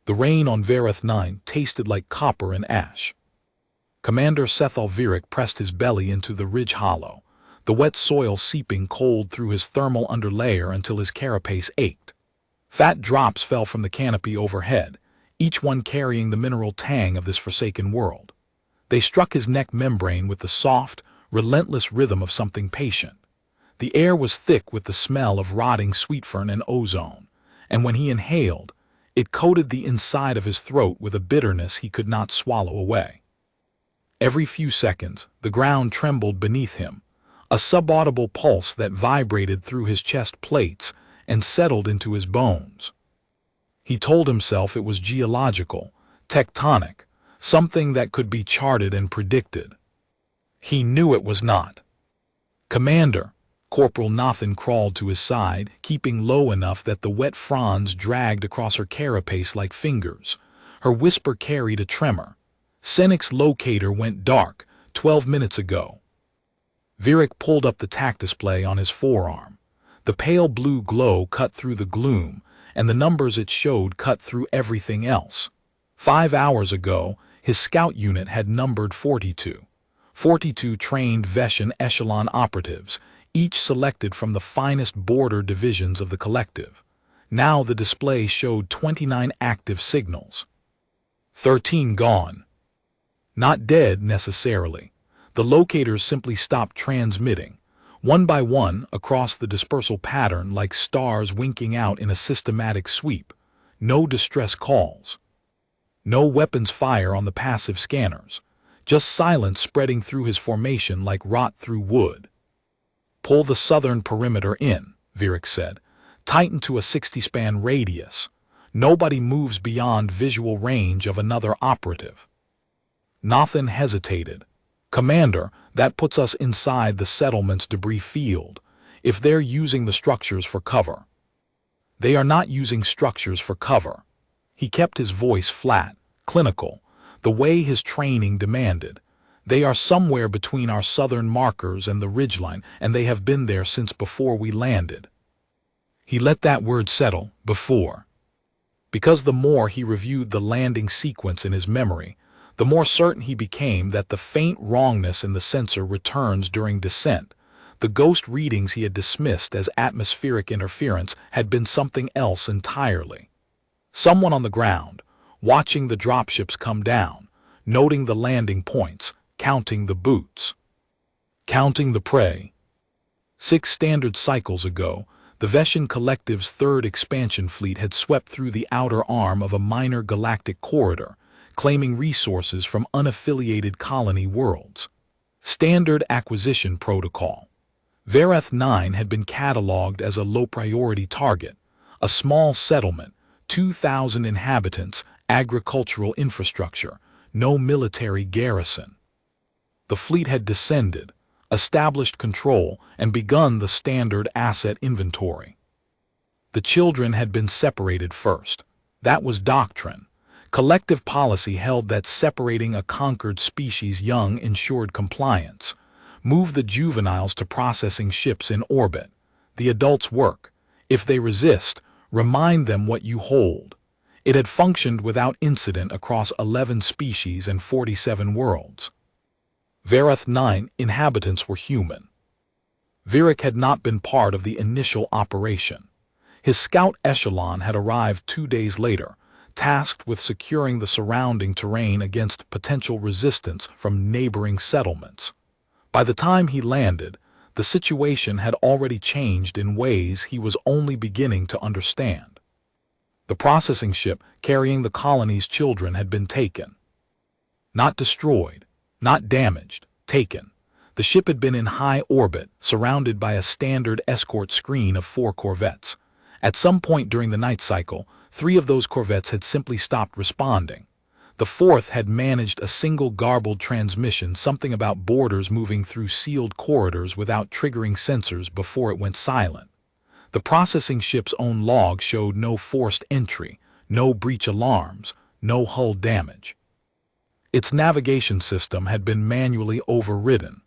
The rain on Vareth 9 tasted like copper and ash. Commander Sethal Virik pressed his belly into the ridge hollow, the wet soil seeping cold through his thermal underlayer until his carapace ached. Fat drops fell from the canopy overhead, each one carrying the mineral tang of this forsaken world. They struck his neck membrane with the soft, relentless rhythm of something patient. The air was thick with the smell of rotting sweet fern and ozone, and when he inhaled, it coated the inside of his throat with a bitterness he could not swallow away. Every few seconds, the ground trembled beneath him, a subaudible pulse that vibrated through his chest plates and settled into his bones. He told himself it was geological, tectonic, something that could be charted and predicted. He knew it was not. "Commander," Corporal Nathan crawled to his side, keeping low enough that the wet fronds dragged across her carapace like fingers. Her whisper carried a tremor. "Senik's locator went dark 12 minutes ago." Virik pulled up the tack display on his forearm. The pale blue glow cut through the gloom, and the numbers it showed cut through everything else. 5 hours ago, his scout unit had numbered 42. 42 trained Veshan Echelon operatives, each selected from the finest border divisions of the collective. Now the display showed 29 active signals. 13 gone. Not dead necessarily. The locators simply stopped transmitting, one by one across the dispersal pattern like stars winking out in a systematic sweep. No distress calls. No weapons fire on the passive scanners. Just silence spreading through his formation like rot through wood. "Pull the southern perimeter in," Virik said. "Tighten to a 60-span radius. Nobody moves beyond visual range of another operative." Nathan hesitated. "Commander, that puts us inside the settlement's debris field. If they're using the structures for cover." "They are not using structures for cover." He kept his voice flat, clinical, the way his training demanded. "They are somewhere between our southern markers and the ridgeline, and they have been there since before we landed." He let that word settle, before. Because the more he reviewed the landing sequence in his memory, the more certain he became that the faint wrongness in the sensor returns during descent. The ghost readings he had dismissed as atmospheric interference had been something else entirely. Someone on the ground, watching the dropships come down, noting the landing points, counting the boots. Counting the prey. 6 standard cycles ago, the Veshan Collective's third expansion fleet had swept through the outer arm of a minor galactic corridor, claiming resources from unaffiliated colony worlds. Standard acquisition protocol. Vareth 9 had been catalogued as a low-priority target, a small settlement, 2,000 inhabitants, agricultural infrastructure, no military garrison. The fleet had descended, established control, and begun the standard asset inventory. The children had been separated first. That was doctrine. Collective policy held that separating a conquered species young ensured compliance. Move the juveniles to processing ships in orbit. The adults work. If they resist, remind them what you hold. It had functioned without incident across 11 species and 47 worlds. Vareth 9 inhabitants were human. Virik had not been part of the initial operation. His scout echelon had arrived 2 days later, tasked with securing the surrounding terrain against potential resistance from neighboring settlements. By the time he landed, the situation had already changed in ways he was only beginning to understand. The processing ship carrying the colony's children had been taken. Not destroyed, not damaged, taken. The ship had been in high orbit, surrounded by a standard escort screen of 4 corvettes. At some point during the night cycle, 3 of those corvettes had simply stopped responding. The 4th had managed a single garbled transmission, something about borders moving through sealed corridors without triggering sensors before it went silent. The processing ship's own log showed no forced entry, no breach alarms, no hull damage. Its navigation system had been manually overridden.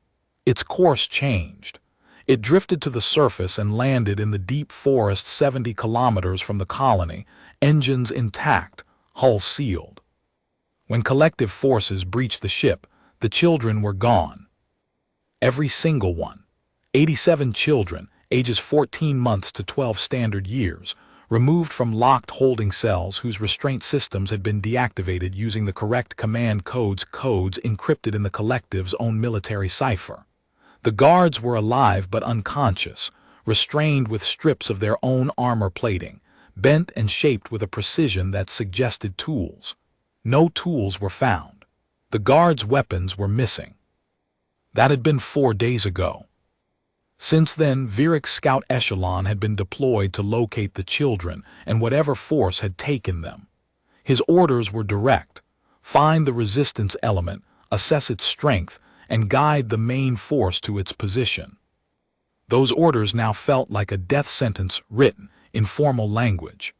Its course changed. It drifted to the surface and landed in the deep forest 70 kilometers from the colony, engines intact, hull sealed. When collective forces breached the ship, the children were gone. Every single one. 87 children, ages 14 months to 12 standard years, removed from locked holding cells whose restraint systems had been deactivated using the correct command codes encrypted in the collective's own military cipher. The guards were alive but unconscious, restrained with strips of their own armor plating, bent and shaped with a precision that suggested tools. No tools were found. The guards' weapons were missing. That had been 4 days ago. Since then, Viric's scout Echelon had been deployed to locate the children and whatever force had taken them. His orders were direct: find the resistance element, assess its strength, and guide the main force to its position. Those orders now felt like a death sentence written in formal language.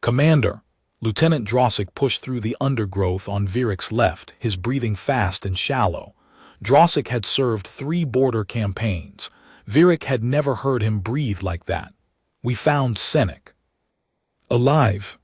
"Commander," Lieutenant Drossik pushed through the undergrowth on Viric's left, his breathing fast and shallow. Drossik had served 3 border campaigns. Viric had never heard him breathe like that. "We found Senek." "Alive?"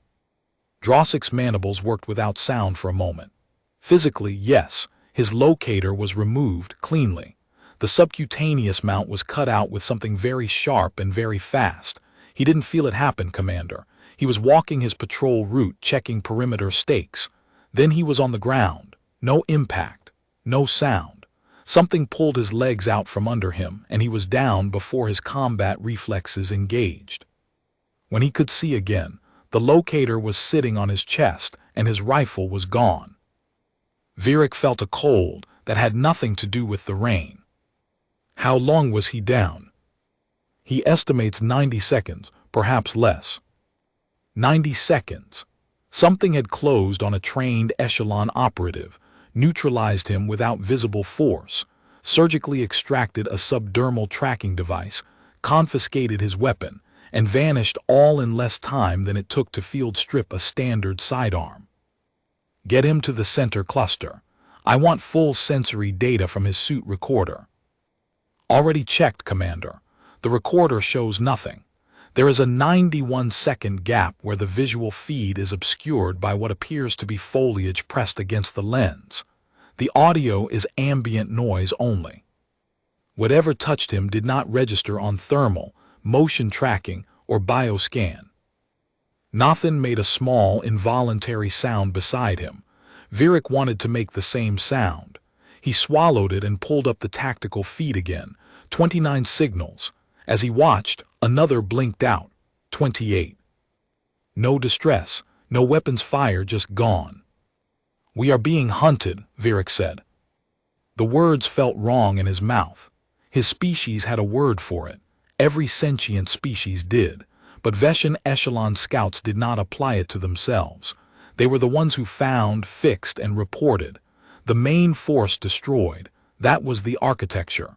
Drossik's mandibles worked without sound for a moment. Physically, yes, his locator was removed cleanly. The subcutaneous mount was cut out with something very sharp and very fast. He didn't feel it happen, Commander. He was walking his patrol route, checking perimeter stakes. Then he was on the ground. No impact. No sound. Something pulled his legs out from under him, and he was down before his combat reflexes engaged. When he could see again, the locator was sitting on his chest, and his rifle was gone. Viric felt a cold that had nothing to do with the rain. How long was he down? He estimates 90 seconds, perhaps less. 90 seconds. Something had closed on a trained Echelon operative, neutralized him without visible force, surgically extracted a subdermal tracking device, confiscated his weapon, and vanished all in less time than it took to field strip a standard sidearm. "Get him to the center cluster. I want full sensory data from his suit recorder." "Already checked, Commander. The recorder shows nothing. There is a 91-second gap where the visual feed is obscured by what appears to be foliage pressed against the lens. The audio is ambient noise only. Whatever touched him did not register on thermal, motion tracking, or bioscan." Nathan made a small, involuntary sound beside him. Viric wanted to make the same sound. He swallowed it and pulled up the tactical feed again. 29 signals. As he watched, another blinked out. 28. No distress, no weapons fire, just gone. "We are being hunted," Viric said. The words felt wrong in his mouth. His species had a word for it. Every sentient species did. But Veshan Echelon scouts did not apply it to themselves. They were the ones who found, fixed, and reported. The main force destroyed. That was the architecture.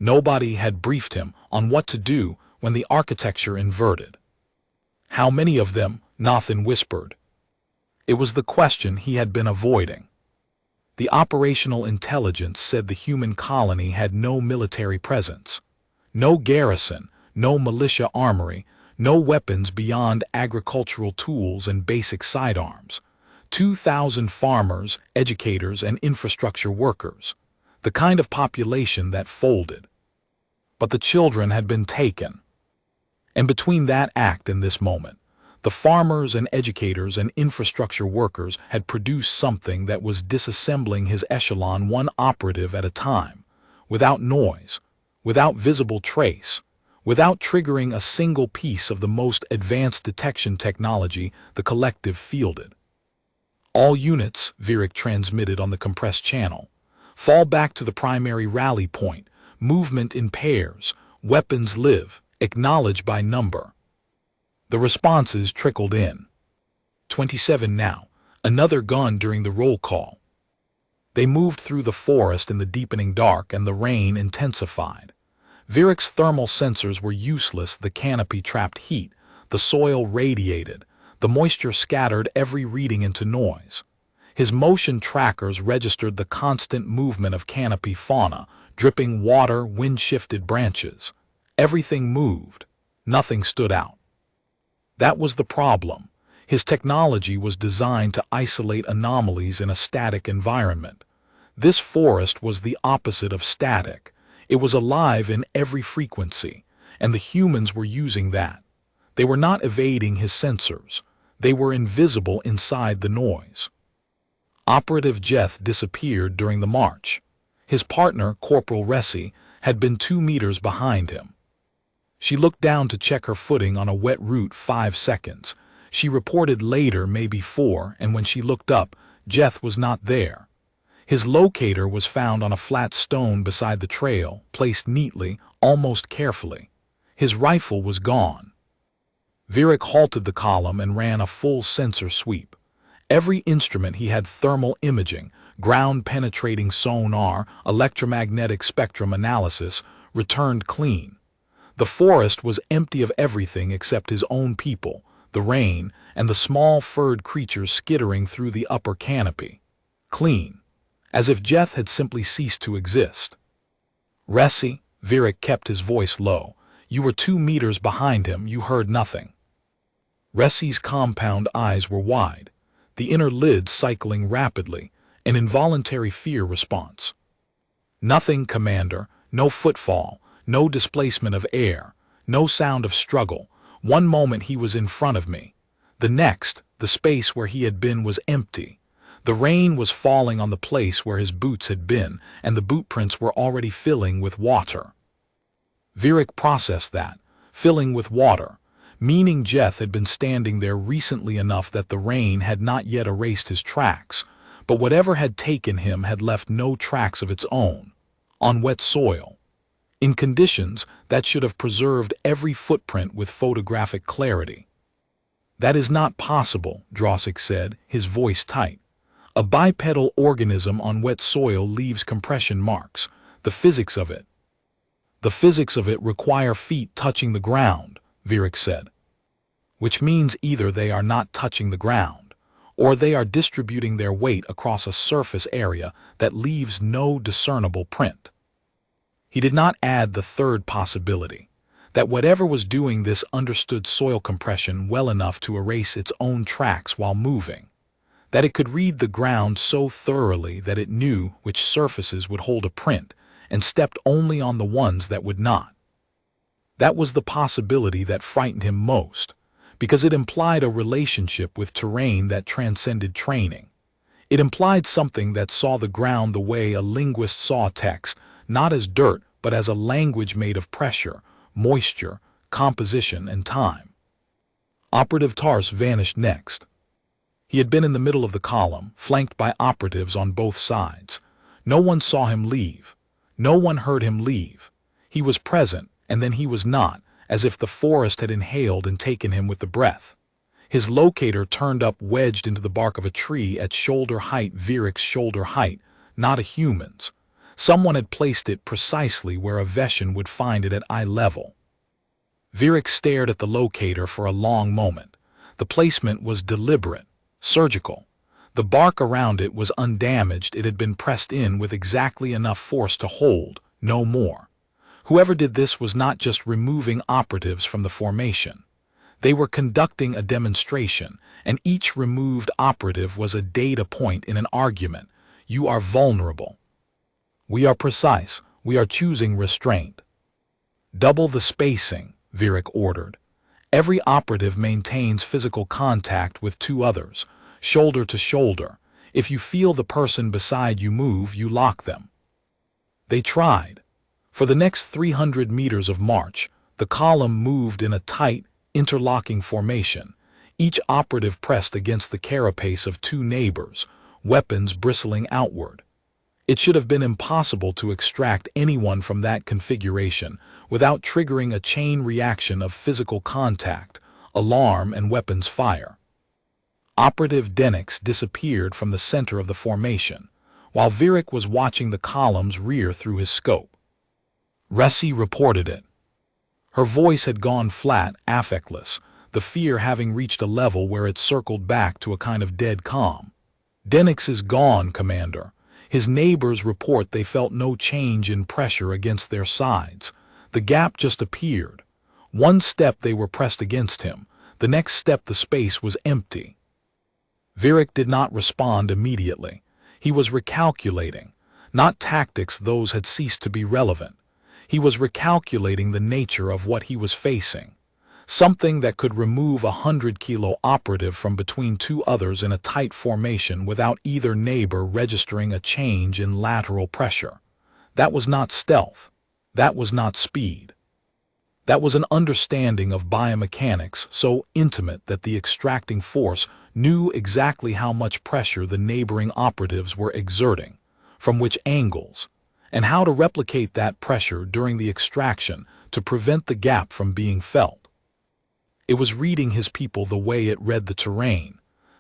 Nobody had briefed him on what to do when the architecture inverted. "How many of them?" Nathan whispered. It was the question he had been avoiding. The operational intelligence said the human colony had no military presence. No garrison, no militia armory, no weapons beyond agricultural tools and basic sidearms. 2,000 farmers, educators, and infrastructure workers. The kind of population that folded. But the children had been taken. And between that act and this moment, the farmers and educators and infrastructure workers had produced something that was disassembling his Echelon one operative at a time, without noise, without visible trace, without triggering a single piece of the most advanced detection technology the collective fielded. "All units," Viric transmitted on the compressed channel, "fall back to the primary rally point. Movement in pairs. Weapons live. Acknowledge by number." The responses trickled in. 27 now. Another gun during the roll call. They moved through the forest in the deepening dark, and the rain intensified. Viric's thermal sensors were useless. The canopy trapped heat. The soil radiated. The moisture scattered every reading into noise. His motion trackers registered the constant movement of canopy fauna, dripping water, wind-shifted branches. Everything moved. Nothing stood out. That was the problem. His technology was designed to isolate anomalies in a static environment. This forest was the opposite of static. It was alive in every frequency, and the humans were using that. They were not evading his sensors. They were invisible inside the noise. Operative Jeth disappeared during the march. His partner, Corporal Ressi, had been 2 meters behind him. She looked down to check her footing on a wet route 5 seconds. She reported later, maybe 4, and when she looked up, Jeth was not there. His locator was found on a flat stone beside the trail, placed neatly, almost carefully. His rifle was gone. Virik halted the column and ran a full sensor sweep. Every instrument he had: thermal imaging, ground-penetrating sonar, electromagnetic spectrum analysis, returned clean. The forest was empty of everything except his own people, the rain, and the small furred creatures skittering through the upper canopy. Clean. As if Jeth had simply ceased to exist. Ressi, Virik kept his voice low. You were 2 meters behind him, you heard nothing. Ressi's compound eyes were wide, the inner lids cycling rapidly, an involuntary fear response. Nothing, Commander, no footfall, no displacement of air, no sound of struggle. One moment he was in front of me. The next, the space where he had been was empty. The rain was falling on the place where his boots had been, and the boot prints were already filling with water. Virik processed that, filling with water, meaning Jeth had been standing there recently enough that the rain had not yet erased his tracks, but whatever had taken him had left no tracks of its own, on wet soil. In conditions that should have preserved every footprint with photographic clarity. That is not possible, Drossik said, his voice tight. A bipedal organism on wet soil leaves compression marks. The physics of it. The physics of it require feet touching the ground, Virik said. Which means either they are not touching the ground, or they are distributing their weight across a surface area that leaves no discernible print. He did not add the third possibility, that whatever was doing this understood soil compression well enough to erase its own tracks while moving. That it could read the ground so thoroughly that it knew which surfaces would hold a print and stepped only on the ones that would not. That was the possibility that frightened him most, because it implied a relationship with terrain that transcended training. It implied something that saw the ground the way a linguist saw text, not as dirt, but as a language made of pressure, moisture, composition, and time. Operative Tars vanished next. He had been in the middle of the column, flanked by operatives on both sides. No one saw him leave. No one heard him leave. He was present, and then he was not, as if the forest had inhaled and taken him with the breath. His locator turned up, wedged into the bark of a tree at shoulder height, Virik's shoulder height, not a human's. Someone had placed it precisely where a Veshan would find it at eye level. Virik stared at the locator for a long moment. The placement was deliberate. Surgical. The bark around it was undamaged. It had been pressed in with exactly enough force to hold, no more. Whoever did this was not just removing operatives from the formation. They were conducting a demonstration, and each removed operative was a data point in an argument. You are vulnerable. We are precise. We are choosing restraint. Double the spacing, Virik ordered. Every operative maintains physical contact with 2 others, shoulder to shoulder. If you feel the person beside you move, you lock them. They tried. For the next 300 meters of march, the column moved in a tight, interlocking formation. Each operative pressed against the carapace of 2 neighbors, weapons bristling outward. It should have been impossible to extract anyone from that configuration without triggering a chain reaction of physical contact, alarm, and weapons fire. Operative Denix disappeared from the center of the formation, while Virik was watching the columns rear through his scope. Ressi reported it. Her voice had gone flat, affectless, the fear having reached a level where it circled back to a kind of dead calm. Denix is gone, Commander. His neighbors report they felt no change in pressure against their sides. The gap just appeared. One step they were pressed against him. The next step, the space was empty. Virik did not respond immediately. He was recalculating. Not tactics, those had ceased to be relevant. He was recalculating the nature of what he was facing. Something that could remove a 100-kilo operative from between two others in a tight formation without either neighbor registering a change in lateral pressure. That was not stealth. That was not speed. That was an understanding of biomechanics so intimate that the extracting force knew exactly how much pressure the neighboring operatives were exerting, from which angles, and how to replicate that pressure during the extraction to prevent the gap from being felt. It was reading his people the way it read the terrain,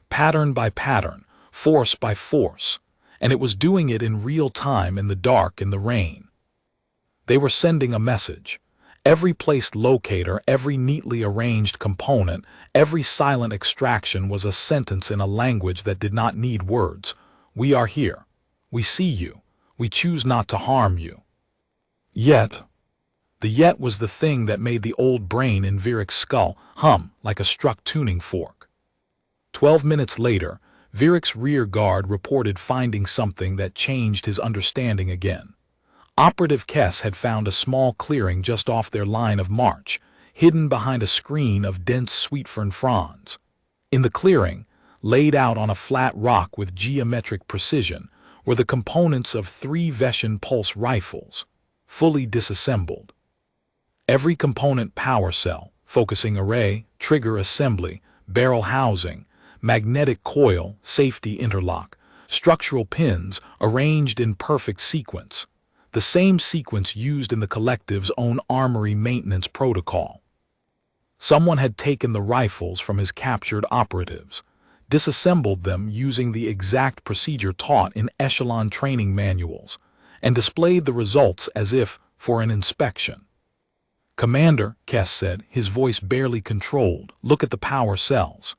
pattern by pattern, force by force, and it was doing it in real time in the dark, in the rain. They were sending a message. Every placed locator, every neatly arranged component, every silent extraction was a sentence in a language that did not need words. We are here. We see you. We choose not to harm you. Yet, the yet was the thing that made the old brain in Virik's skull hum like a struck tuning fork. 12 minutes later, Virik's rear guard reported finding something that changed his understanding again. Operative Kess had found a small clearing just off their line of march, hidden behind a screen of dense sweetfern fronds. In the clearing, laid out on a flat rock with geometric precision, were the components of 3 Veshin pulse rifles, fully disassembled. Every component: power cell, focusing array, trigger assembly, barrel housing, magnetic coil, safety interlock, structural pins arranged in perfect sequence, the same sequence used in the collective's own armory maintenance protocol. Someone had taken the rifles from his captured operatives, disassembled them using the exact procedure taught in Echelon training manuals, and displayed the results as if for an inspection. "Commander," Kess said, his voice barely controlled, "look at the power cells."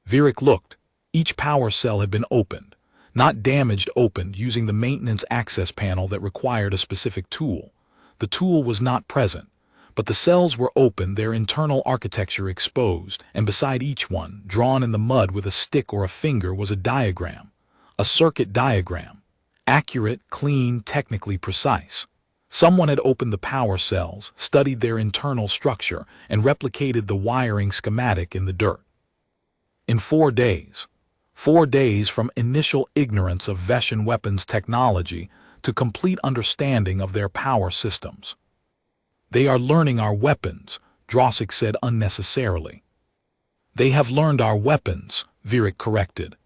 Virik looked. Each power cell had been opened. Not damaged, opened using the maintenance access panel that required a specific tool. The tool was not present, but the cells were open, their internal architecture exposed, and beside each one, drawn in the mud with a stick or a finger, was a diagram. A circuit diagram. Accurate, clean, technically precise. Someone had opened the power cells, studied their internal structure, and replicated the wiring schematic in the dirt. In 4 days. 4 days from initial ignorance of Veshin weapons technology to complete understanding of their power systems. "They are learning our weapons," Drossik said unnecessarily. "They have learned our weapons," Virik corrected.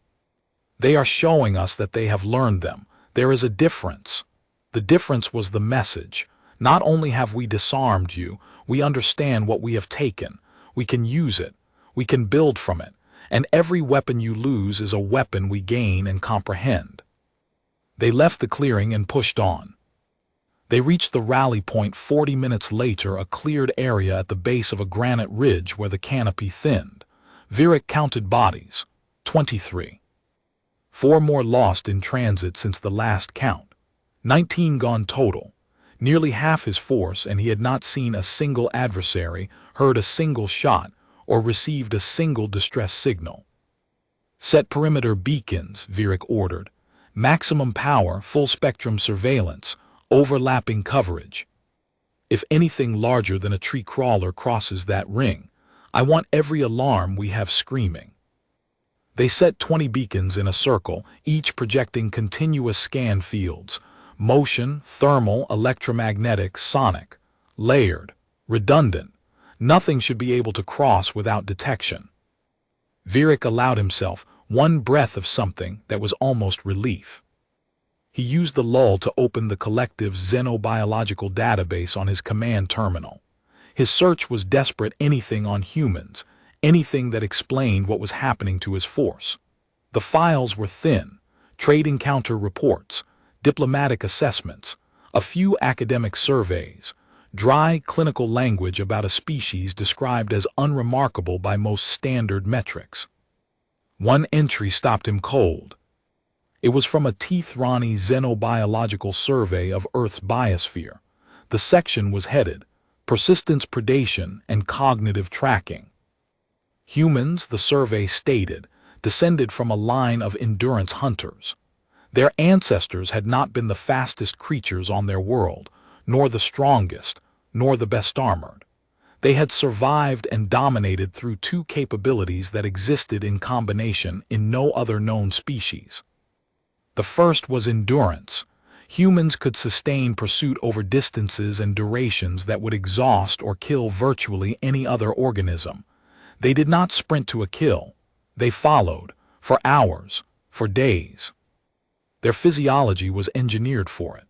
"They are showing us that they have learned them. There is a difference." The difference was the message. Not only have we disarmed you, we understand what we have taken. We can use it. We can build from it. And every weapon you lose is a weapon we gain and comprehend. They left the clearing and pushed on. They reached the rally point 40 minutes later, a cleared area at the base of a granite ridge where the canopy thinned. Virik counted bodies. 23. 4 more lost in transit since the last count. 19 gone total. Nearly half his force, and he had not seen a single adversary, heard a single shot, or received a single distress signal. "Set perimeter beacons," Virik ordered. "Maximum power, full-spectrum surveillance, overlapping coverage. If anything larger than a tree crawler crosses that ring, I want every alarm we have screaming." They set 20 beacons in a circle, each projecting continuous scan fields. Motion, thermal, electromagnetic, sonic. Layered. Redundant. Nothing should be able to cross without detection. Virik allowed himself one breath of something that was almost relief. He used the lull to open the collective's xenobiological database on his command terminal. His search was desperate: anything on humans, anything that explained what was happening to his force. The files were thin: trade encounter reports, diplomatic assessments, a few academic surveys, dry clinical language about a species described as unremarkable by most standard metrics. One entry stopped him cold. It was from a Teeth-Rani xenobiological survey of Earth's biosphere. The section was headed, "Persistence, Predation, and Cognitive Tracking." Humans, the survey stated, descended from a line of endurance hunters. Their ancestors had not been the fastest creatures on their world, nor the strongest, nor the best armored. They had survived and dominated through two capabilities that existed in combination in no other known species. The first was endurance. Humans could sustain pursuit over distances and durations that would exhaust or kill virtually any other organism. They did not sprint to a kill. They followed, for hours, for days. Their physiology was engineered for it.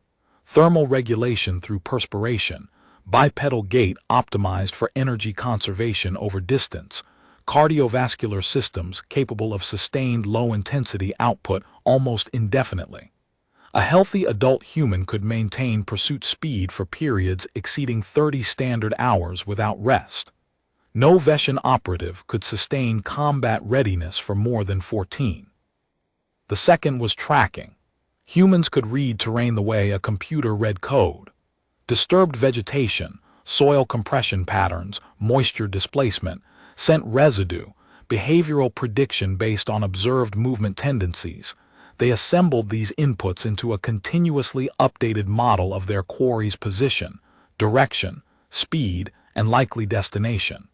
Thermal regulation through perspiration, bipedal gait optimized for energy conservation over distance, cardiovascular systems capable of sustained low-intensity output almost indefinitely. A healthy adult human could maintain pursuit speed for periods exceeding 30 standard hours without rest. No Echelon operative could sustain combat readiness for more than 14. The second was tracking. Humans could read terrain the way a computer read code. Disturbed vegetation, soil compression patterns, moisture displacement, scent residue, behavioral prediction based on observed movement tendencies. They assembled these inputs into a continuously updated model of their quarry's position, direction, speed, and likely destination.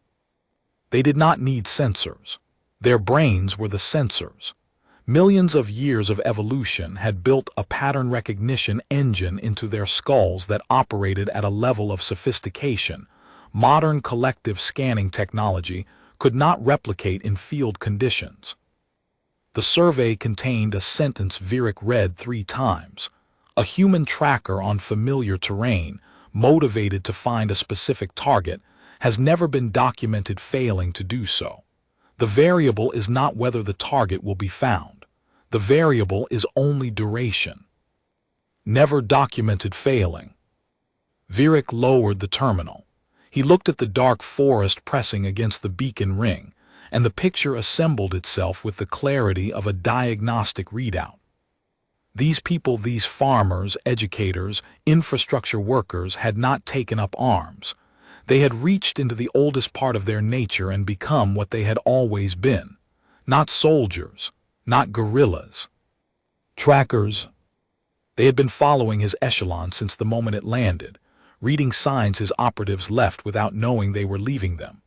They did not need sensors. Their brains were the sensors. Millions of years of evolution had built a pattern recognition engine into their skulls that operated at a level of sophistication modern collective scanning technology could not replicate in field conditions. The survey contained a sentence Virik read 3 times. A human tracker on familiar terrain, motivated to find a specific target, has never been documented failing to do so. The variable is not whether the target will be found. The variable is only duration. Never documented failing. Virik lowered the terminal. He looked at the dark forest pressing against the beacon ring, and the picture assembled itself with the clarity of a diagnostic readout. These people, these farmers, educators, infrastructure workers, had not taken up arms. They had reached into the oldest part of their nature and become what they had always been. Not soldiers, not guerrillas. Trackers. They had been following his Echelon since the moment it landed, reading signs his operatives left without knowing they were leaving them.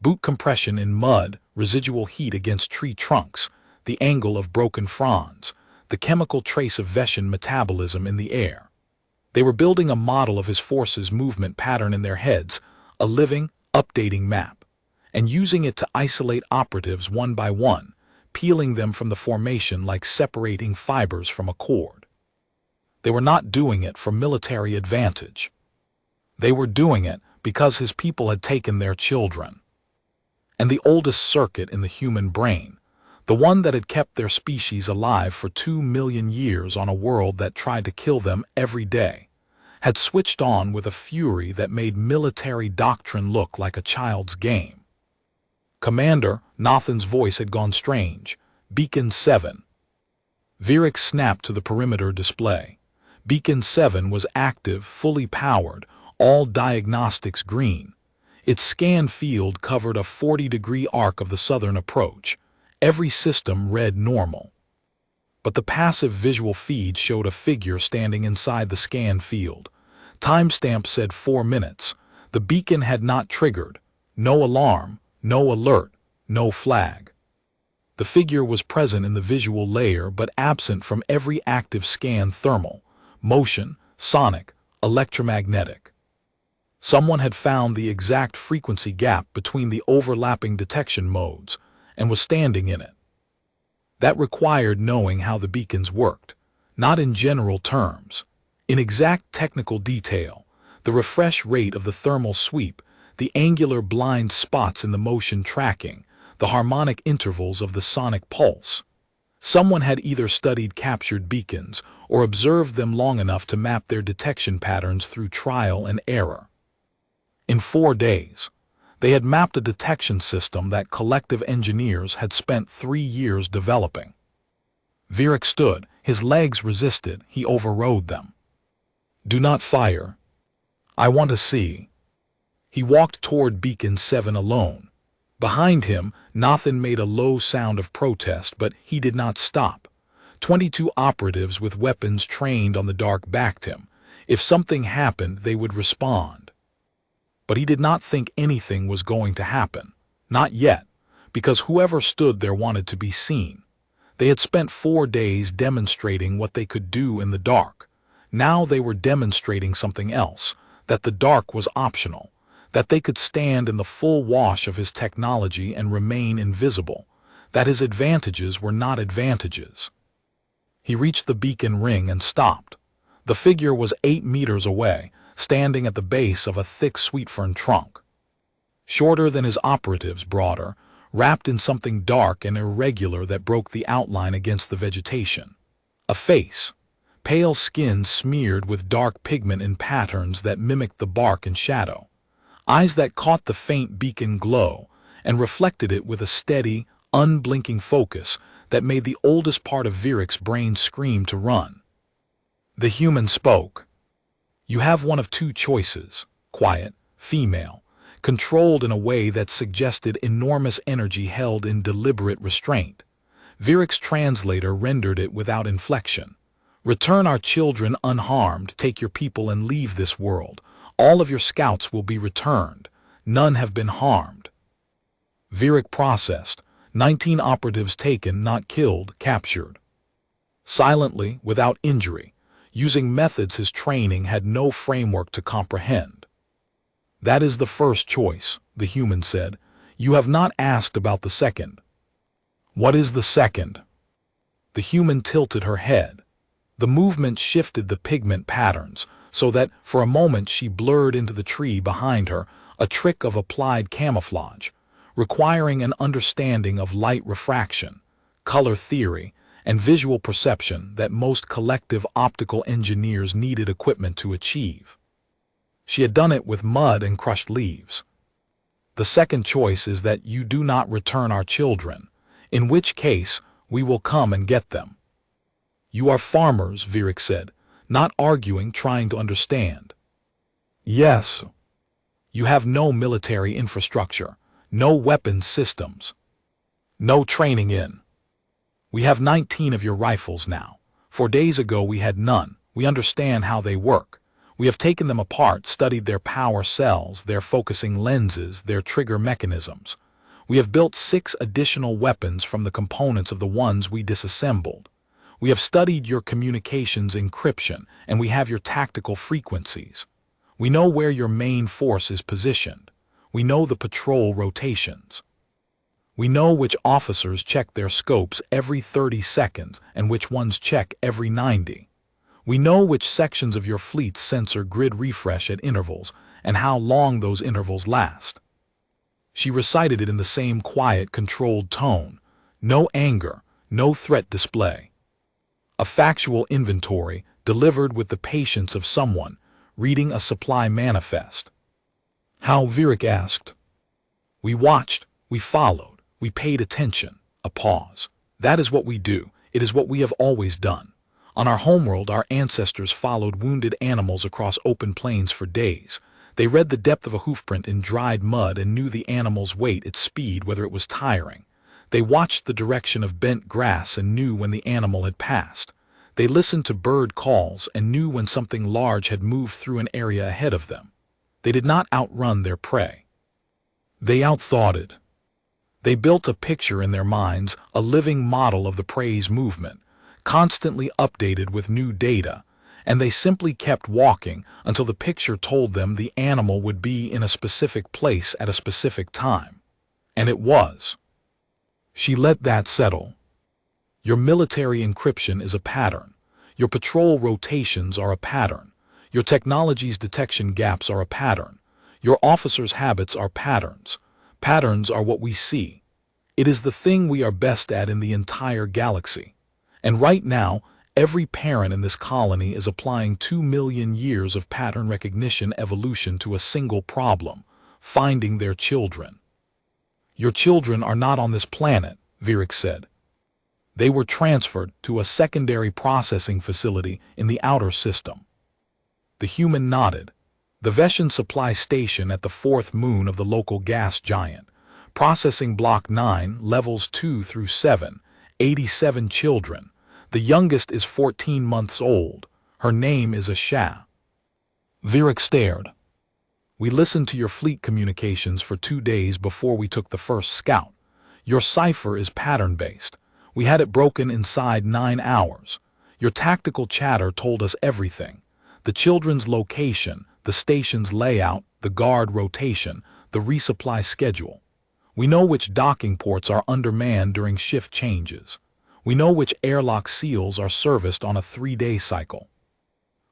Boot compression in mud, residual heat against tree trunks, the angle of broken fronds, the chemical trace of Echelon metabolism in the air. They were building a model of his force's movement pattern in their heads, a living, updating map, and using it to isolate operatives one by one, peeling them from the formation like separating fibers from a cord. They were not doing it for military advantage. They were doing it because his people had taken their children. And the oldest circuit in the human brain, the one that had kept their species alive for 2 million years on a world that tried to kill them every day, had switched on with a fury that made military doctrine look like a child's game. Commander, Nathan's voice had gone strange. Beacon 7. Virik snapped to the perimeter display. Beacon 7 was active, fully powered, all diagnostics green. Its scan field covered a 40-degree arc of the southern approach. Every system read normal. But the passive visual feed showed a figure standing inside the scan field. Timestamp said 4 minutes. The beacon had not triggered. No alarm. No alert, no flag. The figure was present in the visual layer but absent from every active scan: thermal, motion, sonic, electromagnetic. Someone had found the exact frequency gap between the overlapping detection modes and was standing in it. That required knowing how the beacons worked, not in general terms, in exact technical detail, the refresh rate of the thermal sweep, the angular blind spots in the motion tracking, the harmonic intervals of the sonic pulse. Someone had either studied captured beacons or observed them long enough to map their detection patterns through trial and error. In 4 days, they had mapped a detection system that collective engineers had spent 3 years developing. Virik stood, his legs resisted, he overrode them. Do not fire. I want to see. He walked toward Beacon 7 alone. Behind him, Nathan made a low sound of protest, but he did not stop. 22 operatives with weapons trained on the dark backed him. If something happened, they would respond. But he did not think anything was going to happen. Not yet, because whoever stood there wanted to be seen. They had spent 4 days demonstrating what they could do in the dark. Now they were demonstrating something else, that the dark was optional, that they could stand in the full wash of his technology and remain invisible, that his advantages were not advantages. He reached the beacon ring and stopped. The figure was 8 meters away, standing at the base of a thick sweetfern trunk. Shorter than his operatives, broader, wrapped in something dark and irregular that broke the outline against the vegetation. A face, pale skin smeared with dark pigment in patterns that mimicked the bark and shadow. Eyes that caught the faint beacon glow and reflected it with a steady, unblinking focus that made the oldest part of Virik's brain scream to run. The human spoke. You have one of 2 choices, quiet, female, controlled in a way that suggested enormous energy held in deliberate restraint. Virik's translator rendered it without inflection. Return our children unharmed, take your people and leave this world. All of your scouts will be returned. None have been harmed. Virik processed. 19 operatives taken, not killed, captured. Silently, without injury, using methods his training had no framework to comprehend. That is the first choice, the human said. You have not asked about the second. What is the second? The human tilted her head. The movement shifted the pigment patterns, so that for a moment she blurred into the tree behind her, a trick of applied camouflage, requiring an understanding of light refraction, color theory, and visual perception that most collective optical engineers needed equipment to achieve. She had done it with mud and crushed leaves. The second choice is that you do not return our children, in which case we will come and get them. You are farmers, Virik said, not arguing, trying to understand. Yes. You have no military infrastructure, no weapons systems, no training in. We have 19 of your rifles now. 4 days ago we had none. We understand how they work. We have taken them apart, studied their power cells, their focusing lenses, their trigger mechanisms. We have built 6 additional weapons from the components of the ones we disassembled. We have studied your communications encryption, and we have your tactical frequencies. We know where your main force is positioned. We know the patrol rotations. We know which officers check their scopes every 30 seconds and which ones check every 90. We know which sections of your fleet sensor grid refresh at intervals and how long those intervals last. She recited it in the same quiet, controlled tone. No anger, no threat display. A factual inventory delivered with the patience of someone reading a supply manifest. How? Virik asked. We watched, we followed, we paid attention. A pause. That is what we do. It is what we have always done. On our homeworld, our ancestors followed wounded animals across open plains for days. They read the depth of a hoofprint in dried mud and knew the animal's weight, its speed, whether it was tiring. They watched the direction of bent grass and knew when the animal had passed. They listened to bird calls and knew when something large had moved through an area ahead of them. They did not outrun their prey. They outthought it. They built a picture in their minds, a living model of the prey's movement, constantly updated with new data, and they simply kept walking until the picture told them the animal would be in a specific place at a specific time. And it was. She let that settle. Your military encryption is a pattern. Your patrol rotations are a pattern. Your technology's detection gaps are a pattern. Your officers' habits are patterns. Patterns are what we see. It is the thing we are best at in the entire galaxy. And right now, every parent in this colony is applying 2 million years of pattern recognition evolution to a single problem, finding their children. Your children are not on this planet, Virik said. They were transferred to a secondary processing facility in the outer system. The human nodded. The Veshan supply station at the 4th moon of the local gas giant, Processing Block 9, Levels 2 through 7, 87 children. The youngest is 14 months old. Her name is Asha. Virak stared. We listened to your fleet communications for 2 days before we took the first scout. Your cipher is pattern-based. We had it broken inside 9 hours. Your tactical chatter told us everything. The children's location, the station's layout, the guard rotation, the resupply schedule. We know which docking ports are undermanned during shift changes. We know which airlock seals are serviced on a 3-day cycle.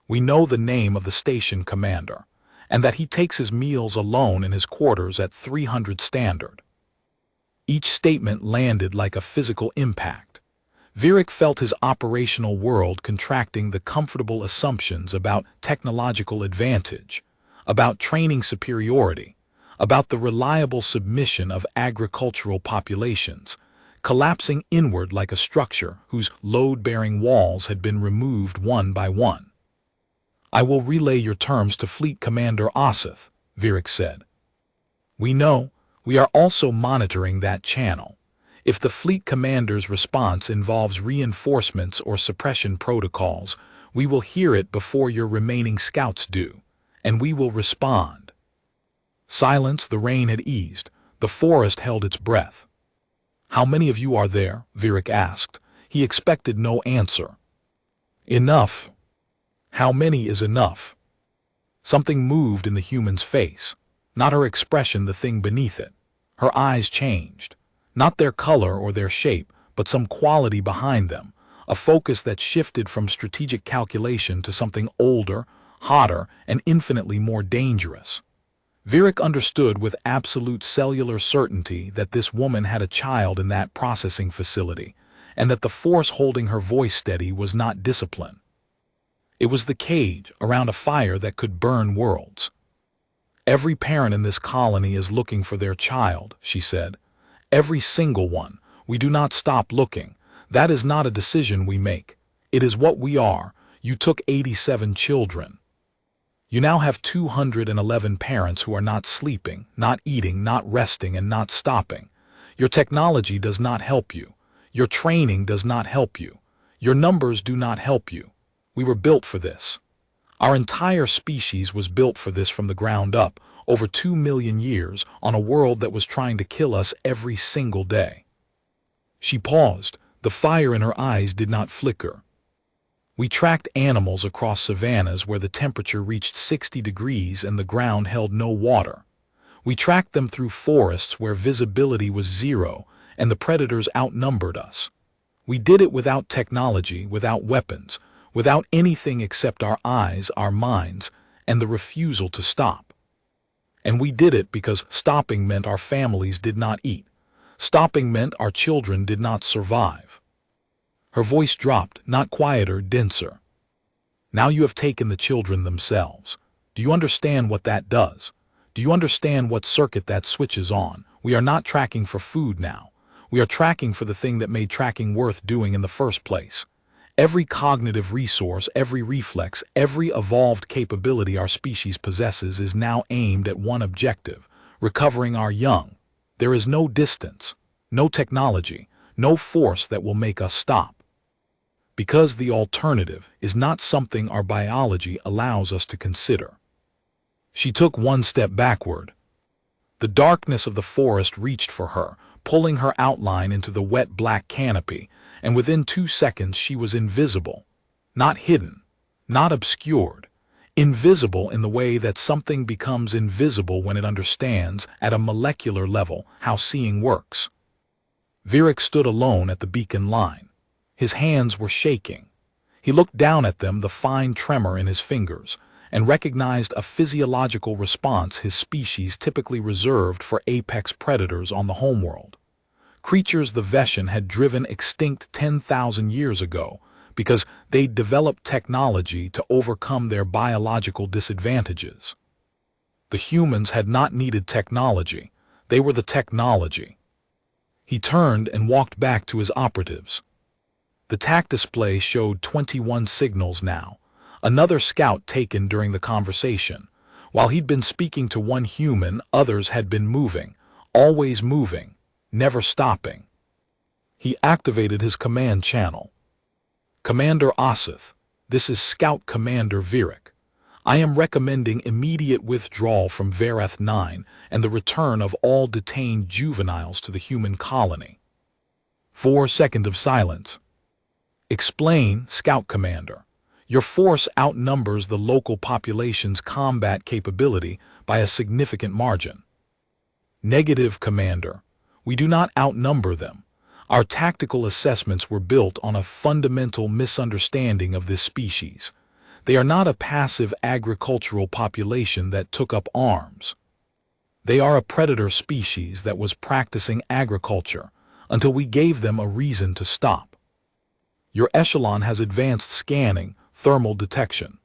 We know the name of the station commander, and that he takes his meals alone in his quarters at 300 standard. Each statement landed like a physical impact. Virak felt his operational world contracting the comfortable assumptions about technological advantage, about training superiority, about the reliable submission of agricultural populations, collapsing inward like a structure whose load-bearing walls had been removed one by one. I will relay your terms to Fleet Commander Asif, Virak said. We know. We are also monitoring that channel. If the Fleet Commander's response involves reinforcements or suppression protocols, we will hear it before your remaining scouts do, and we will respond. Silence, the rain had eased. The forest held its breath. How many of you are there? Virak asked. He expected no answer. Enough. How many is enough? Something moved in the human's face. Not her expression, the thing beneath it. Her eyes changed. Not their color or their shape, but some quality behind them. A focus that shifted from strategic calculation to something older, hotter, and infinitely more dangerous. Virak understood with absolute cellular certainty that this woman had a child in that processing facility, and that the force holding her voice steady was not discipline. It was the cage around a fire that could burn worlds. Every parent in this colony is looking for their child, she said. Every single one. We do not stop looking. That is not a decision we make. It is what we are. You took 87 children. You now have 211 parents who are not sleeping, not eating, not resting, and not stopping. Your technology does not help you. Your training does not help you. Your numbers do not help you. We were built for this. Our entire species was built for this from the ground up, over 2 million years, on a world that was trying to kill us every single day. She paused. The fire in her eyes did not flicker. We tracked animals across savannas where the temperature reached 60 degrees and the ground held no water. We tracked them through forests where visibility was zero and the predators outnumbered us. We did it without technology, without weapons, without anything except our eyes, our minds, and the refusal to stop. And we did it because stopping meant our families did not eat. Stopping meant our children did not survive. Her voice dropped, not quieter, denser. Now you have taken the children themselves. Do you understand what that does? Do you understand what circuit that switches on? We are not tracking for food now. We are tracking for the thing that made tracking worth doing in the first place. Every cognitive resource, every reflex, every evolved capability our species possesses is now aimed at one objective, recovering our young. There is no distance, no technology, no force that will make us stop. Because the alternative is not something our biology allows us to consider. She took one step backward. The darkness of the forest reached for her, pulling her outline into the wet black canopy, and within 2 seconds she was invisible. Not hidden, not obscured. Invisible in the way that something becomes invisible when it understands, at a molecular level, how seeing works. Virak stood alone at the beacon line. His hands were shaking. He looked down at them, the fine tremor in his fingers, and recognized a physiological response his species typically reserved for apex predators on the homeworld. Creatures the Veshan had driven extinct 10,000 years ago because they'd developed technology to overcome their biological disadvantages. The humans had not needed technology. They were the technology. He turned and walked back to his operatives. The TAC display showed 21 signals now, another scout taken during the conversation. While he'd been speaking to one human, others had been moving, always moving, never stopping. He activated his command channel. Commander Asif, this is Scout Commander Virik. I am recommending immediate withdrawal from Verath 9 and the return of all detained juveniles to the human colony. 4 seconds of silence. Explain, Scout Commander. Your force outnumbers the local population's combat capability by a significant margin. Negative, Commander. We do not outnumber them. Our tactical assessments were built on a fundamental misunderstanding of this species. They are not a passive agricultural population that took up arms. They are a predator species that was practicing agriculture until we gave them a reason to stop. Your Echelon has advanced scanning, thermal detection.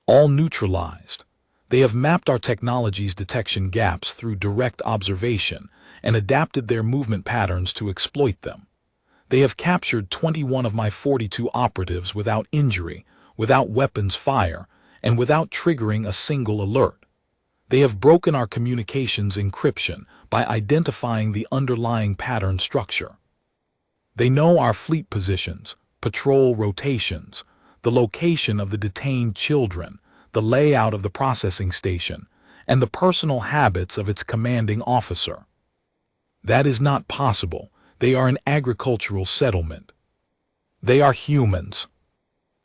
All neutralized. They have mapped our technology's detection gaps through direct observation and adapted their movement patterns to exploit them. They have captured 21 of my 42 operatives without injury, without weapons fire, and without triggering a single alert. They have broken our communications encryption by identifying the underlying pattern structure. They know our fleet positions, patrol rotations, the location of the detained children, the layout of the processing station, and the personal habits of its commanding officer. That is not possible. They are an agricultural settlement. They are humans.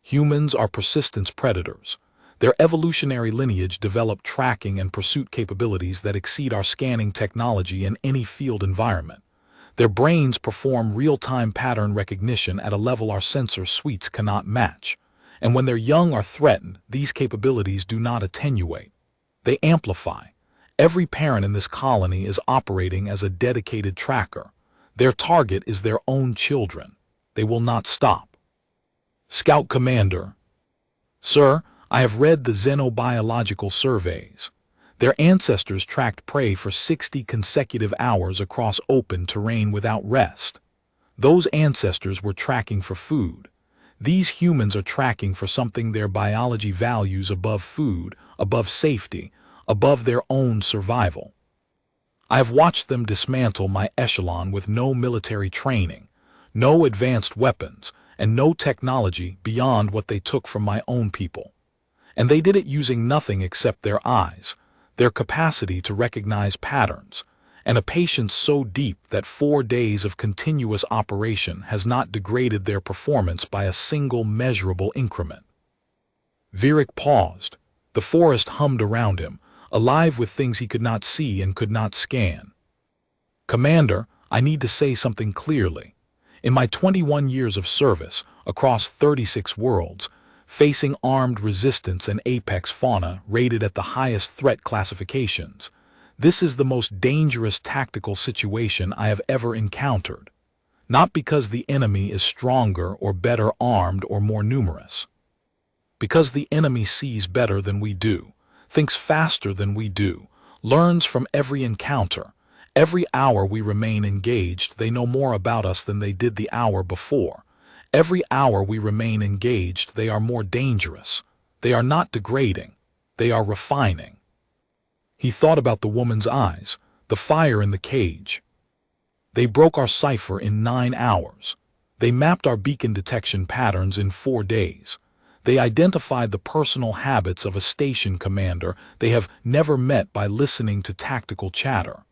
Humans are persistence predators. Their evolutionary lineage developed tracking and pursuit capabilities that exceed our scanning technology in any field environment. Their brains perform real-time pattern recognition at a level our sensor suites cannot match. And when their young are threatened, these capabilities do not attenuate. They amplify. Every parent in this colony is operating as a dedicated tracker. Their target is their own children. They will not stop. Scout Commander. Sir, I have read the xenobiological surveys. Their ancestors tracked prey for 60 consecutive hours across open terrain without rest. Those ancestors were tracking for food. These humans are tracking for something their biology values above food, above safety, above their own survival. I have watched them dismantle my Echelon with no military training, no advanced weapons, and no technology beyond what they took from my own people. And they did it using nothing except their eyes, their capacity to recognize patterns, and a patience so deep that 4 days of continuous operation has not degraded their performance by a single measurable increment. Virik paused. The forest hummed around him, alive with things he could not see and could not scan. Commander, I need to say something clearly. In my 21 years of service, across 36 worlds, facing armed resistance and apex fauna rated at the highest threat classifications, this is the most dangerous tactical situation I have ever encountered. Not because the enemy is stronger or better armed or more numerous. Because the enemy sees better than we do, thinks faster than we do, learns from every encounter. Every hour we remain engaged, they know more about us than they did the hour before. Every hour we remain engaged, they are more dangerous. They are not degrading. They are refining. He thought about the woman's eyes, the fire in the cage. They broke our cipher in 9 hours. They mapped our beacon detection patterns in 4 days. They identified the personal habits of a station commander they have never met by listening to tactical chatter.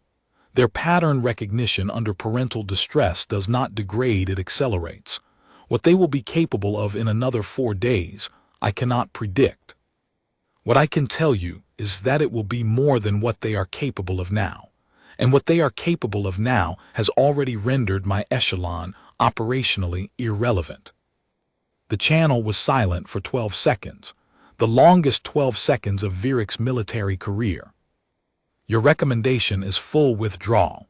Their pattern recognition under parental distress does not degrade, it accelerates. What they will be capable of in another 4 days, I cannot predict. What I can tell you is that it will be more than what they are capable of now. And what they are capable of now has already rendered my Echelon operationally irrelevant. The channel was silent for 12 seconds, the longest 12 seconds of Virik's military career. Your recommendation is full withdrawal.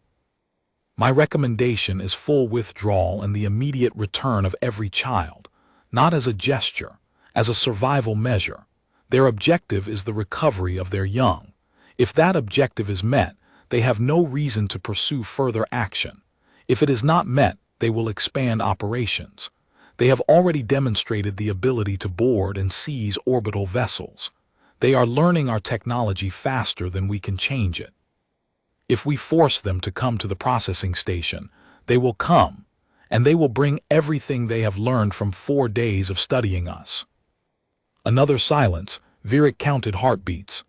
My recommendation is full withdrawal and the immediate return of every child, not as a gesture, as a survival measure. Their objective is the recovery of their young. If that objective is met, they have no reason to pursue further action. If it is not met, they will expand operations. They have already demonstrated the ability to board and seize orbital vessels. They are learning our technology faster than we can change it. If we force them to come to the processing station, they will come, and they will bring everything they have learned from 4 days of studying us. Another silence. Virik counted heartbeats.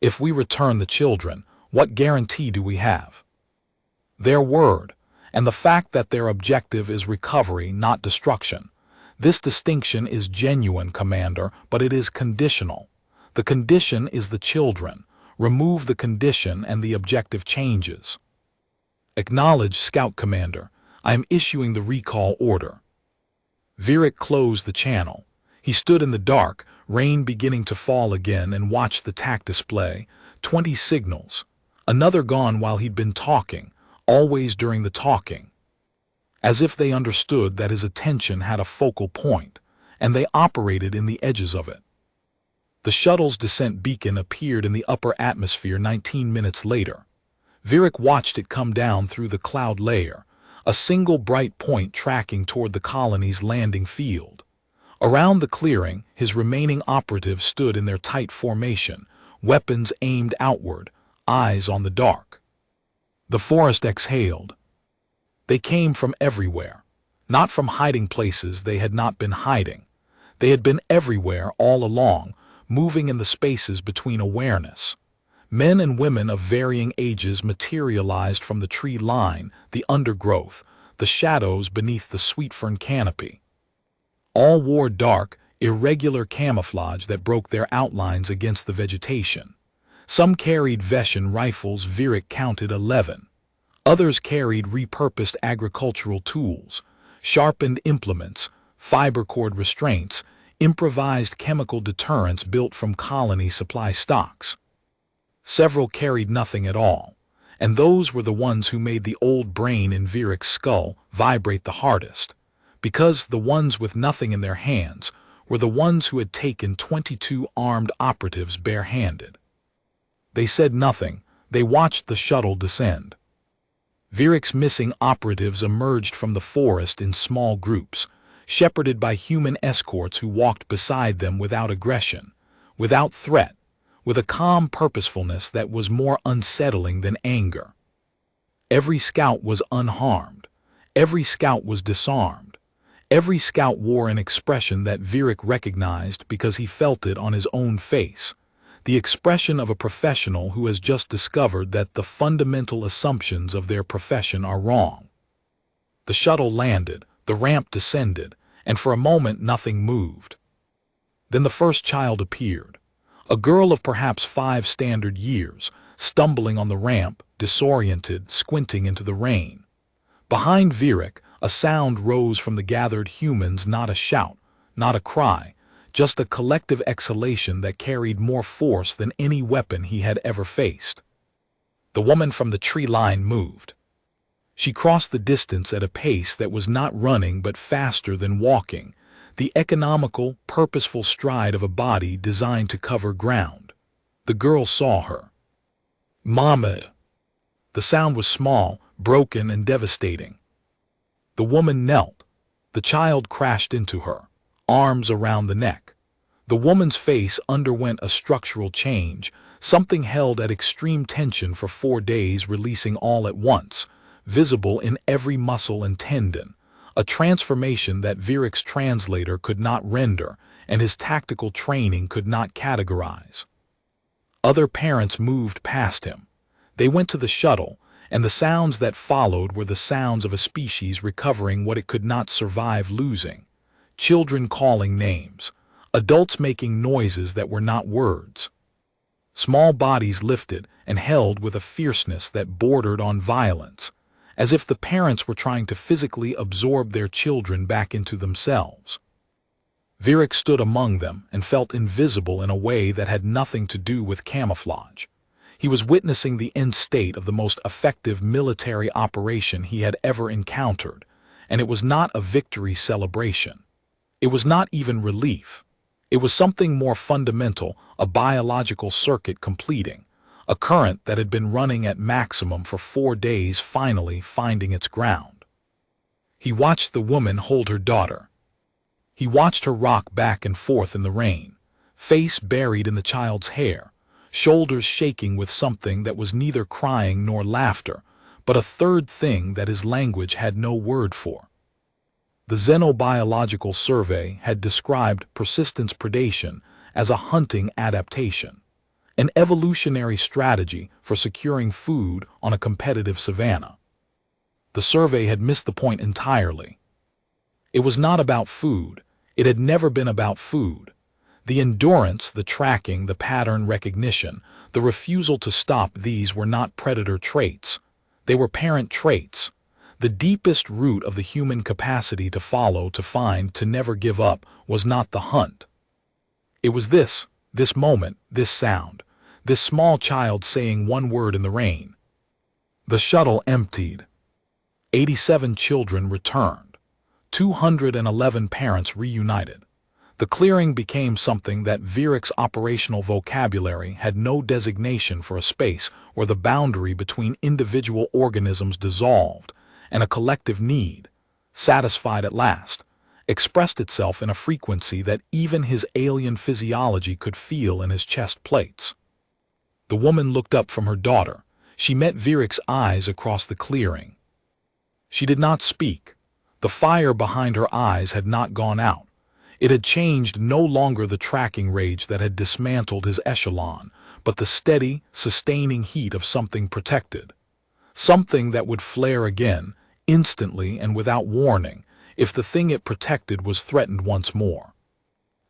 If we return the children, what guarantee do we have? Their word, and the fact that their objective is recovery, not destruction. This distinction is genuine, Commander, but it is conditional. The condition is the children. Remove the condition and the objective changes. Acknowledge, Scout Commander. I am issuing the recall order. Virik closed the channel. He stood in the dark, rain beginning to fall again, and watched the TAC display. 20 signals. Another gone while he'd been talking, always during the talking. As if they understood that his attention had a focal point, and they operated in the edges of it. The shuttle's descent beacon appeared in the upper atmosphere 19 minutes later. Virik watched it come down through the cloud layer, a single bright point tracking toward the colony's landing field. Around the clearing, his remaining operatives stood in their tight formation, weapons aimed outward, eyes on the dark. The forest exhaled. They came from everywhere, not from hiding places they had not been hiding. They had been everywhere all along, moving in the spaces between awareness. Men and women of varying ages materialized from the tree line, the undergrowth, the shadows beneath the sweet fern canopy. All wore dark, irregular camouflage that broke their outlines against the vegetation. Some carried Veshan rifles. Virik counted 11. Others carried repurposed agricultural tools, sharpened implements, fiber cord restraints, improvised chemical deterrents built from colony supply stocks. Several carried nothing at all, and those were the ones who made the old brain in Virik's skull vibrate the hardest, because the ones with nothing in their hands were the ones who had taken 22 armed operatives barehanded. They said nothing. They watched the shuttle descend. Virik's missing operatives emerged from the forest in small groups, shepherded by human escorts who walked beside them without aggression, without threat, with a calm purposefulness that was more unsettling than anger. Every scout was unharmed. Every scout was disarmed. Every scout wore an expression that Virik recognized because he felt it on his own face, the expression of a professional who has just discovered that the fundamental assumptions of their profession are wrong. The shuttle landed, the ramp descended, and for a moment nothing moved. Then the first child appeared, a girl of perhaps 5 standard years, stumbling on the ramp, disoriented, squinting into the rain. Behind Virik, a sound rose from the gathered humans, not a shout, not a cry, just a collective exhalation that carried more force than any weapon he had ever faced. The woman from the tree line moved. She crossed the distance at a pace that was not running but faster than walking, the economical, purposeful stride of a body designed to cover ground. The girl saw her. "Mohammed." The sound was small, broken, and devastating. The woman knelt. The child crashed into her, arms around the neck. The woman's face underwent a structural change, something held at extreme tension for 4 days releasing all at once, visible in every muscle and tendon, a transformation that Virik's translator could not render and his tactical training could not categorize. Other parents moved past him. They went to the shuttle, and the sounds that followed were the sounds of a species recovering what it could not survive losing. Children calling names, adults making noises that were not words. Small bodies lifted and held with a fierceness that bordered on violence, as if the parents were trying to physically absorb their children back into themselves. Virik stood among them and felt invisible in a way that had nothing to do with camouflage. He was witnessing the end state of the most effective military operation he had ever encountered, and it was not a victory celebration. It was not even relief. It was something more fundamental, a biological circuit completing, a current that had been running at maximum for 4 days finally finding its ground. He watched the woman hold her daughter. He watched her rock back and forth in the rain, face buried in the child's hair, shoulders shaking with something that was neither crying nor laughter, but a third thing that his language had no word for. The Xenobiological Survey had described persistence predation as a hunting adaptation, an evolutionary strategy for securing food on a competitive savanna. The survey had missed the point entirely. It was not about food. It had never been about food. The endurance, the tracking, the pattern recognition, the refusal to stop, these were not predator traits. They were parent traits. The deepest root of the human capacity to follow, to find, to never give up was not the hunt. It was this moment, this sound, this small child saying one word in the rain. The shuttle emptied. 87 children returned. 211 parents reunited. The clearing became something that Vierik's operational vocabulary had no designation for, a space where the boundary between individual organisms dissolved, and a collective need, satisfied at last, expressed itself in a frequency that even his alien physiology could feel in his chest plates. The woman looked up from her daughter. She met Vierik's eyes across the clearing. She did not speak. The fire behind her eyes had not gone out. It had changed, no longer the tracking rage that had dismantled his Echelon, but the steady, sustaining heat of something protected. Something that would flare again, instantly and without warning, if the thing it protected was threatened once more.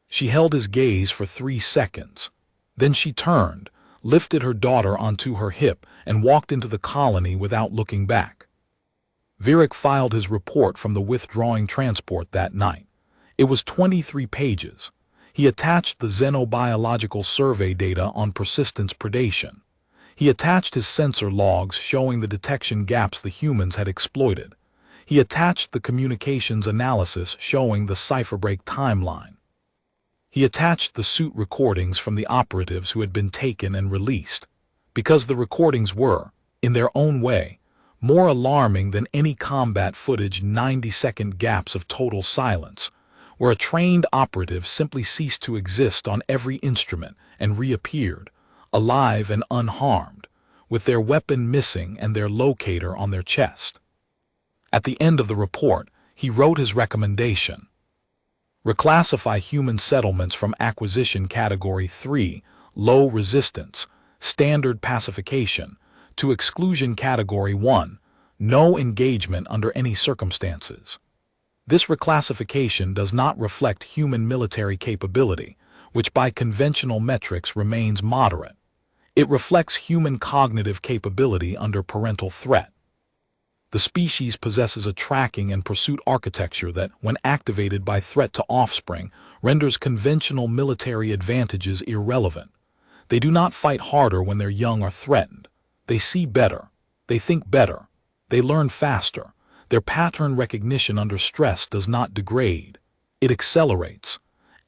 She held his gaze for 3 seconds. Then she turned, lifted her daughter onto her hip, and walked into the colony without looking back. Vierik filed his report from the withdrawing transport that night. It was 23 pages. He attached the Xenobiological Survey data on persistence predation. He attached his sensor logs showing the detection gaps the humans had exploited. He attached the communications analysis showing the cipherbreak timeline. He attached the suit recordings from the operatives who had been taken and released, because the recordings were, in their own way, more alarming than any combat footage. 90-second gaps of total silence, where a trained operative simply ceased to exist on every instrument and reappeared, alive and unharmed, with their weapon missing and their locator on their chest. At the end of the report, he wrote his recommendation. Reclassify human settlements from Acquisition Category 3, Low Resistance, Standard Pacification, to Exclusion Category 1, No Engagement under any circumstances. This reclassification does not reflect human military capability, which by conventional metrics remains moderate. It reflects human cognitive capability under parental threat. The species possesses a tracking and pursuit architecture that, when activated by threat to offspring, renders conventional military advantages irrelevant. They do not fight harder when their young are threatened. They see better. They think better. They learn faster. Their pattern recognition under stress does not degrade. It accelerates.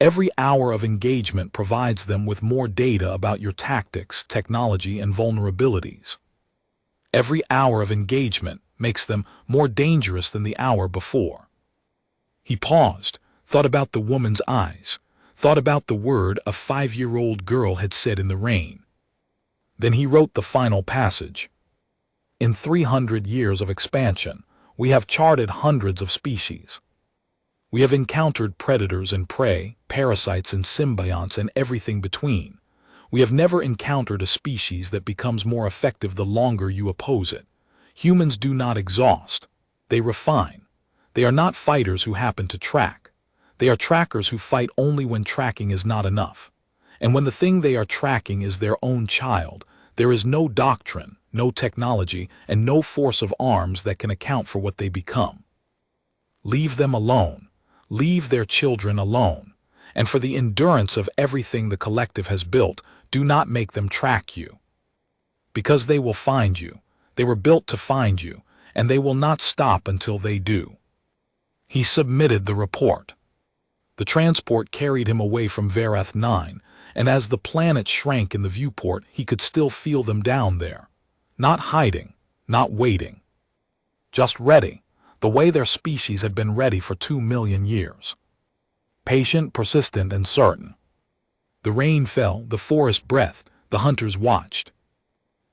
Every hour of engagement provides them with more data about your tactics, technology, and vulnerabilities. Every hour of engagement makes them more dangerous than the hour before. He paused, thought about the woman's eyes, thought about the word a 5-year-old girl had said in the rain. Then he wrote the final passage. In 300 years of expansion, we have charted hundreds of species. We have encountered predators and prey, parasites and symbionts, and everything between. We have never encountered a species that becomes more effective the longer you oppose it. Humans do not exhaust. They refine. They are not fighters who happen to track. They are trackers who fight only when tracking is not enough. And when the thing they are tracking is their own child, there is no doctrine, no technology, and no force of arms that can account for what they become. Leave them alone. Leave their children alone. And for the endurance of everything the collective has built, do not make them track you. Because they will find you. They were built to find you, and they will not stop until they do. He submitted the report. The transport carried him away from Verath 9, and as the planet shrank in the viewport, he could still feel them down there. Not hiding, not waiting. Just ready, the way their species had been ready for 2 million years. Patient, persistent, and certain. The rain fell, the forest breathed, The hunters watched.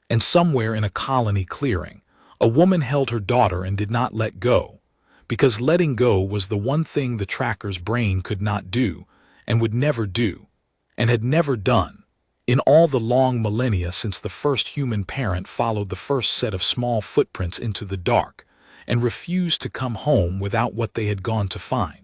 And somewhere in a colony clearing, a woman held her daughter and did not let go, because letting go was the one thing the tracker's brain could not do, and would never do, and had never done, in all the long millennia since the first human parent followed the first set of small footprints into the dark, and refused to come home without what they had gone to find.